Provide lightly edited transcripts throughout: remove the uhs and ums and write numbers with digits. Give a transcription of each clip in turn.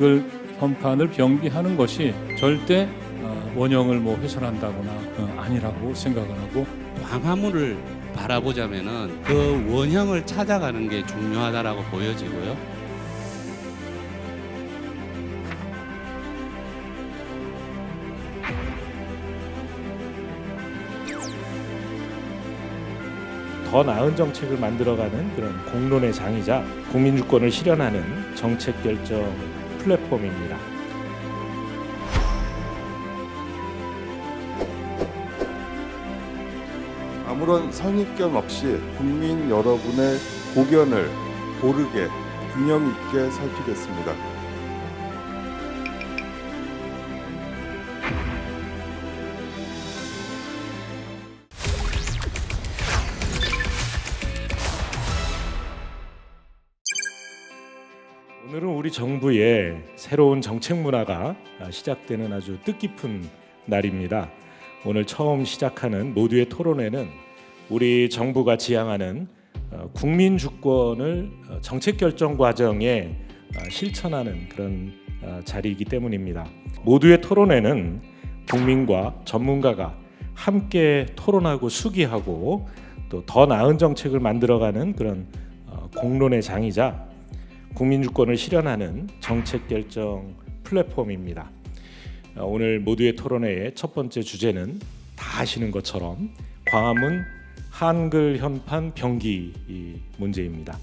한글 현판을 병기하는 것이 절대 원형을 훼손한다거나 아니라고 생각을 하고, 광화문을 바라보자면은 그 원형을 찾아가는 게 중요하다라고 보여지고요. 더 나은 정책을 만들어가는 그런 공론의 장이자 국민주권을 실현하는 정책 결정 플랫폼입니다. 아무런 선입견 없이 국민 여러분의 고견을 고르게 균형 있게 살피겠습니다. 오늘은 우리 정부의 새로운 정책 문화가 시작되는 아주 뜻깊은 날입니다. 오늘 처음 시작하는 모두의 토론회는 우리 정부가 지향하는 국민 주권을 정책 결정 과정에 실천하는 그런 자리이기 때문입니다. 모두의 토론회는 국민과 전문가가 함께 토론하고 수기하고 또 더 나은 정책을 만들어가는 그런 공론의 장이자 국민 주권을 실현하는 정책 결정 플랫폼입니다. 오늘 모두의 토론회의 첫 번째 주제는 다 아시는 것처럼 광화문 한글 현판 병기 문제입니다.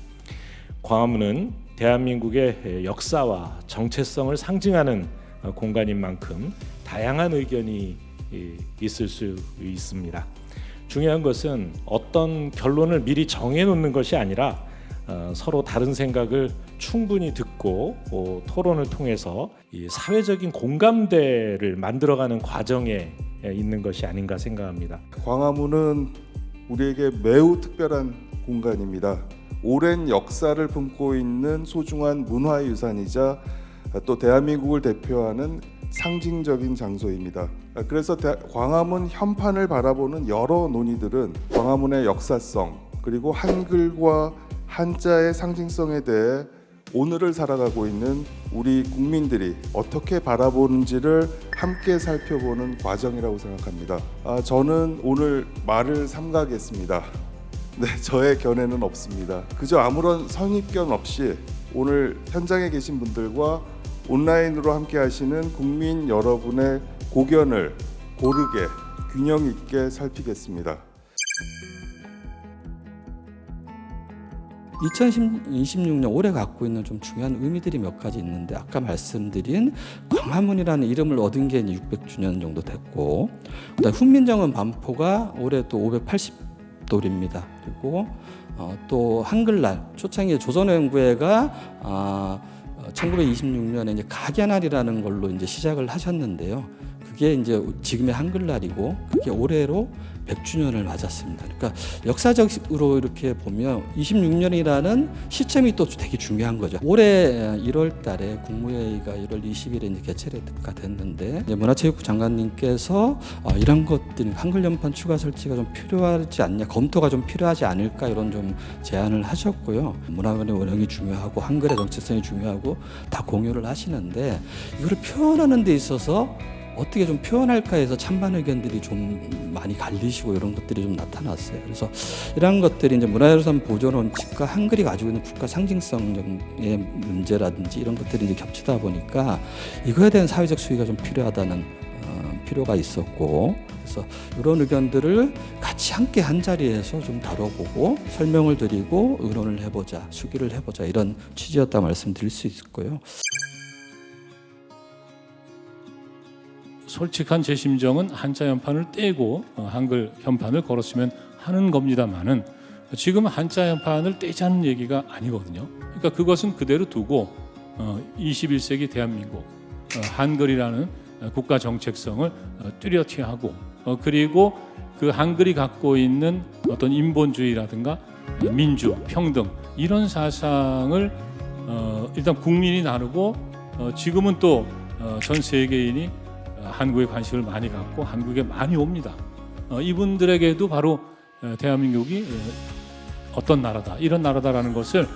광화문은 대한민국의 역사와 정체성을 상징하는 공간인 만큼 다양한 의견이 있을 수 있습니다. 중요한 것은 어떤 결론을 미리 정해놓는 것이 아니라 서로 다른 생각을 충분히 듣고 토론을 통해서 이 사회적인 공감대를 만들어가는 과정에 있는 것이 아닌가 생각합니다. 광화문은 우리에게 매우 특별한 공간입니다. 오랜 역사를 품고 있는 소중한 문화유산이자 또 대한민국을 대표하는 상징적인 장소입니다. 그래서 광화문 현판을 바라보는 여러 논의들은 광화문의 역사성 그리고 한글과 한자의 상징성에 대해 오늘을 살아가고 있는 우리 국민들이 어떻게 바라보는지를 함께 살펴보는 과정이라고 생각합니다. 저는 오늘 말을 삼가겠습니다. 네, 저의 견해는 없습니다. 그저 아무런 선입견 없이 오늘 현장에 계신 분들과 온라인으로 함께 하시는 국민 여러분의 고견을 고르게 균형 있게 살피겠습니다. 2026년 올해 갖고 있는 좀 중요한 의미들이 몇 가지 있는데, 아까 말씀드린 광화문이라는 이름을 얻은 게 600주년 정도 됐고, 그다음 훈민정음 반포가 올해 또 580돌입니다. 그리고 또 한글날 초창기 조선여행부회가 1926년에 이제 각야날이라는 걸로 이제 시작을 하셨는데요. 그게 이제 지금의 한글날이고 그게 올해로 100주년을 맞았습니다. 그러니까 역사적으로 이렇게 보면 26년이라는 시점이 또 되게 중요한 거죠. 올해 1월 달에 국무회의가 1월 20일에 이제 개최가 됐는데, 이제 문화체육부 장관님께서 이런 것들 한글 연판 추가 설치가 좀 필요하지 않냐, 검토가 좀 필요하지 않을까, 이런 좀 제안을 하셨고요. 문화관의 원형이 중요하고 한글의 정체성이 중요하고 다 공유를 하시는데, 이거를 표현하는 데 있어서 어떻게 좀 표현할까 해서 찬반 의견들이 좀 많이 갈리시고 이런 것들이 좀 나타났어요. 그래서 이런 것들이 이제 문화유산 보존 원칙과 한글이 가지고 있는 국가 상징성의 문제라든지 이런 것들이 이제 겹치다 보니까 이거에 대한 사회적 수위가 좀 필요하다는 필요가 있었고, 그래서 이런 의견들을 같이 함께 한 자리에서 좀 다뤄보고 설명을 드리고 의논을 해보자, 수기를 해보자, 이런 취지였다 말씀드릴 수 있고요. 솔직한 제 심정은 한자 현판을 떼고 한글 현판을 걸었으면 하는 겁니다만은, 지금 한자 현판을 떼자는 얘기가 아니거든요. 그러니까 그것은 그대로 두고 21세기 대한민국 한글이라는 국가 정책성을 뚜렷이하고, 그리고 그 한글이 갖고 있는 어떤 인본주의라든가 민주, 평등, 이런 사상을 일단 국민이 나누고, 지금은 또 전 세계인이 한국에 관심을 많이 갖고 한국에 많이 옵니다. 이분들에게도 바로 대한민국이 어떤 나라다, 이런 나라다라는 것을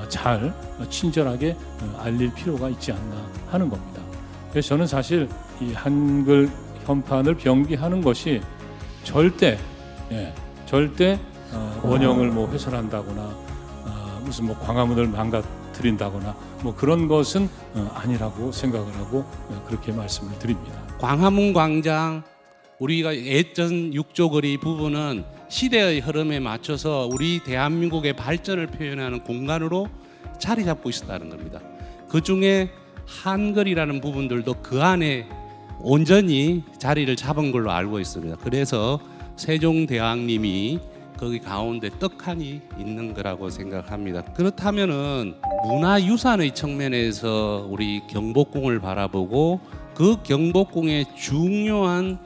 잘 친절하게 알릴 필요가 있지 않나 하는 겁니다. 그래서 저는 사실 이 한글 현판을 병기하는 것이 절대 원형을 뭐 훼손한다거나 무슨 뭐 광화문을 망가뜨린다거나 뭐 그런 것은 아니라고 생각을 하고 그렇게 말씀을 드립니다. 광화문 광장 우리가 예전 육조거리 부분은 시대의 흐름에 맞춰서 우리 대한민국의 발전을 표현하는 공간으로 자리 잡고 있었다는 겁니다. 그 중에 한글이라는 부분들도 그 안에 온전히 자리를 잡은 걸로 알고 있습니다. 그래서 세종대왕님이 거기 가운데 떡하니 있는 거라고 생각합니다. 그렇다면은 문화유산의 측면에서 우리 경복궁을 바라보고 그 경복궁의 중요한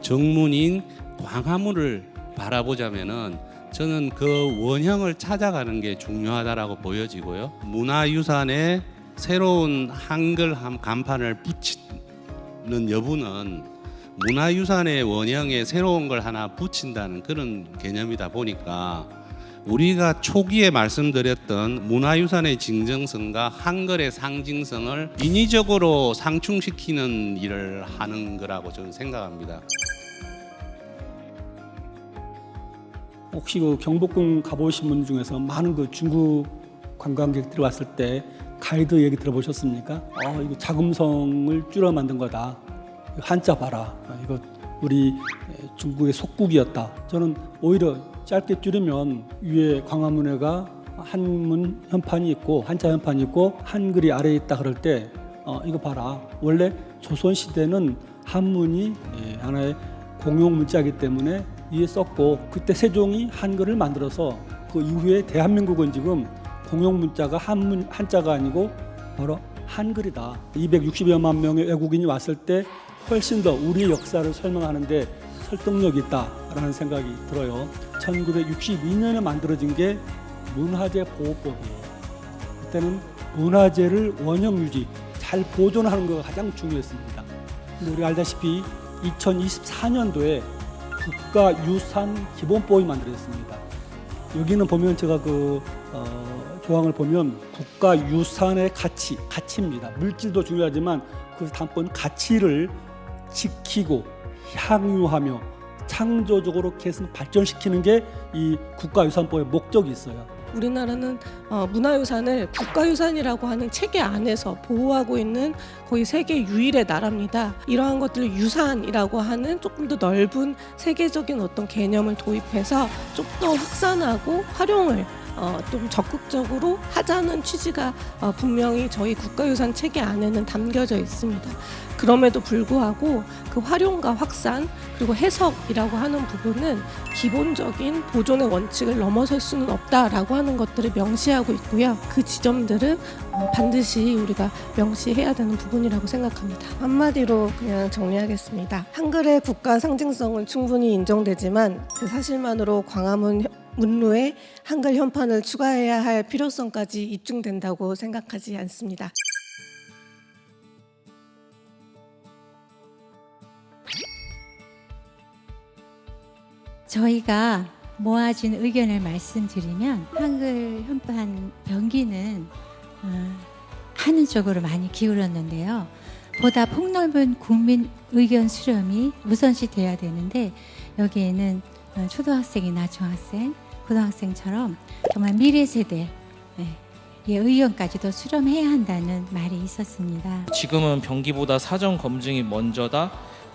정문인 광화문을 바라보자면은 저는 그 원형을 찾아가는 게 중요하다라고 보여지고요. 문화유산에 새로운 한글 간판을 붙이는 여부는 문화유산의 원형에 새로운 걸 하나 붙인다는 그런 개념이다 보니까 우리가 초기에 말씀드렸던 문화유산의 진정성과 한글의 상징성을 인위적으로 상충시키는 일을 하는 거라고 저는 생각합니다. 혹시 그 경복궁 가보신 분 중에서 많은 그 중국 관광객들이 왔을 때 가이드 얘기 들어보셨습니까? 이거 자금성을 줄여 만든 거다. 한자 봐라. 이거 우리 중국의 속국이었다. 저는 오히려 짧게 줄이면 위에 광화문에가 한문 현판이 있고 한자 현판이 있고 한글이 아래에 있다 그럴 때 이거 봐라. 원래 조선 시대는 한문이 하나의 공용 문자이기 때문에 위에 썼고 그때 세종이 한글을 만들어서 그 이후에 대한민국은 지금 공용 문자가 한자가 아니고 바로 한글이다. 260여만 명의 외국인이 왔을 때 훨씬 더 우리 역사를 설명하는데 설득력이 있다라는 생각이 들어요. 1962년에 만들어진 게 문화재 보호법이에요. 그때는 문화재를 원형 유지, 잘 보존하는 것가 가장 중요했습니다. 근데 우리 알다시피 2024년도에 국가유산 기본법이 만들어졌습니다. 여기는 보면 제가 조항을 보면 국가유산의 가치입니다. 물질도 중요하지만 그 다음번 가치를 지키고 향유하며 창조적으로 계속 발전시키는 게 이 국가유산법의 목적이 있어요. 우리나라는 문화유산을 국가유산이라고 하는 체계 안에서 보호하고 있는 거의 세계 유일의 나라입니다. 이러한 것들을 유산이라고 하는 조금 더 넓은 세계적인 어떤 개념을 도입해서 좀 더 확산하고 활용을 좀 적극적으로 하자는 취지가 분명히 저희 국가유산 체계 안에는 담겨져 있습니다. 그럼에도 불구하고 그 활용과 확산 그리고 해석이라고 하는 부분은 기본적인 보존의 원칙을 넘어설 수는 없다라고 하는 것들을 명시하고 있고요. 그 지점들은 반드시 우리가 명시해야 되는 부분이라고 생각합니다. 한마디로 그냥 정리하겠습니다. 한글의 국가 상징성은 충분히 인정되지만 그 사실만으로 광화문 문루에 한글 현판을 추가해야 할 필요성까지 입증된다고 생각하지 않습니다. 저희가 모아진 의견을 말씀드리면 한글 현판 병기는 하는 쪽으로 많이 기울었는데요. 보다 폭넓은 국민 의견 수렴이 우선시 돼야 되는데 여기에는 초등학생이나 중학생, 고등학생처럼 정말 미래 세대의 의견까지도 수렴해야 한다는 말이 있었습니다. 지금은 병기보다 사전 검증이 먼저다.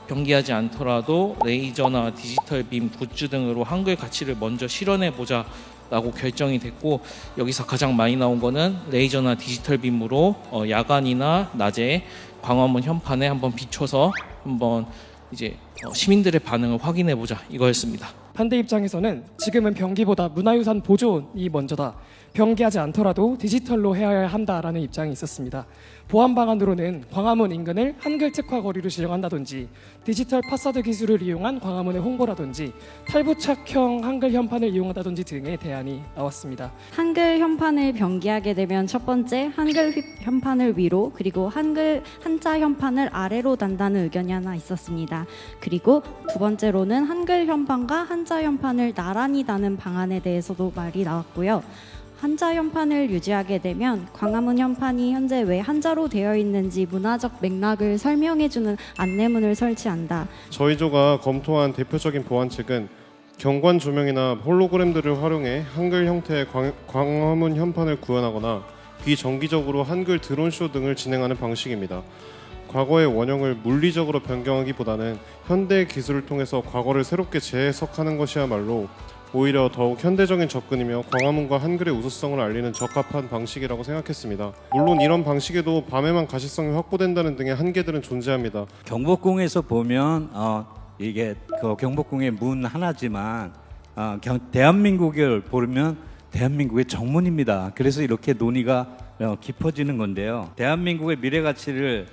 병기하지 않더라도 레이저나 디지털 빔 굿즈 등으로 한글 가치를 먼저 실현해 보자 라고 결정이 됐고 여기서 가장 많이 나온 거는 레이저나 디지털 빔으로 야간이나 낮에 광화문 현판에 한번 비춰서 한번 이제 시민들의 반응을 확인해 보자 이거였습니다. 반대 입장에서는 지금은 병기보다 문화유산 보존이 먼저다. 병기하지 않더라도 디지털로 해야 한다라는 입장이 있었습니다. 보완 방안으로는 광화문 인근을 한글 특화 거리로 지정한다든지 디지털 파사드 기술을 이용한 광화문의 홍보라든지 탈부착형 한글 현판을 이용한다든지 등의 대안이 나왔습니다. 한글 현판을 병기하게 되면 첫 번째 한글 현판을 위로 그리고 한자 현판을 아래로 단다는 의견이 하나 있었습니다. 그리고 두 번째로는 한글 현판과 한자 현판을 나란히 다는 방안에 대해서도 말이 나왔고요. 한자 현판을 유지하게 되면 광화문 현판이 현재 왜 한자로 되어 있는지 문화적 맥락을 설명해주는 안내문을 설치한다. 저희 조가 검토한 대표적인 보완책은 경관 조명이나 홀로그램들을 활용해 한글 형태의 광화문 현판을 구현하거나 비정기적으로 한글 드론쇼 등을 진행하는 방식입니다. 과거의 원형을 물리적으로 변경하기보다는 현대 기술을 통해서 과거를 새롭게 재해석하는 것이야말로 오히려 더욱 현대적인 접근이며 광화문과 한글의 우수성을 알리는 적합한 방식이라고 생각했습니다. 물론 이런 방식에도 밤에만 가시성이 확보된다는 등의 한계들은 존재합니다. 경복궁에서 보면 이게 그 경복궁의 문 하나지만 대한민국을 보면 대한민국의 정문입니다. 그래서 이렇게 논의가 깊어지는 건데요. 대한민국의 미래 가치를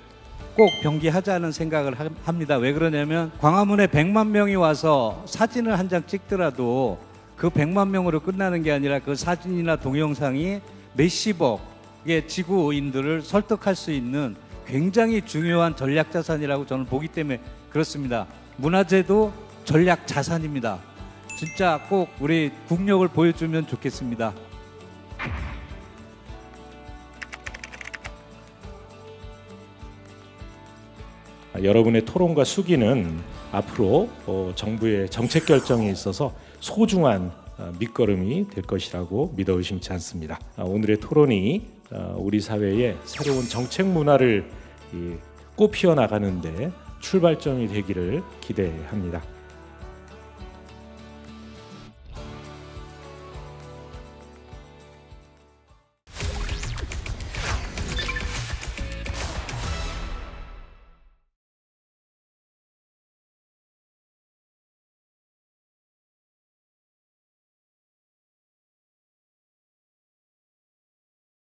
꼭 병기하자는 생각을 합니다. 왜 그러냐면 광화문에 100만 명이 와서 사진을 한 장 찍더라도 그 100만 명으로 끝나는 게 아니라 그 사진이나 동영상이 몇십억의 지구인들을 설득할 수 있는 굉장히 중요한 전략 자산이라고 저는 보기 때문에 그렇습니다. 문화재도 전략 자산입니다. 진짜 꼭 우리 국력을 보여주면 좋겠습니다. 여러분의 토론과 수기는 앞으로 정부의 정책 결정에 있어서 소중한 밑거름이 될 것이라고 믿어 의심치 않습니다. 오늘의 토론이 우리 사회의 새로운 정책 문화를 꽃피워 나가는데 출발점이 되기를 기대합니다.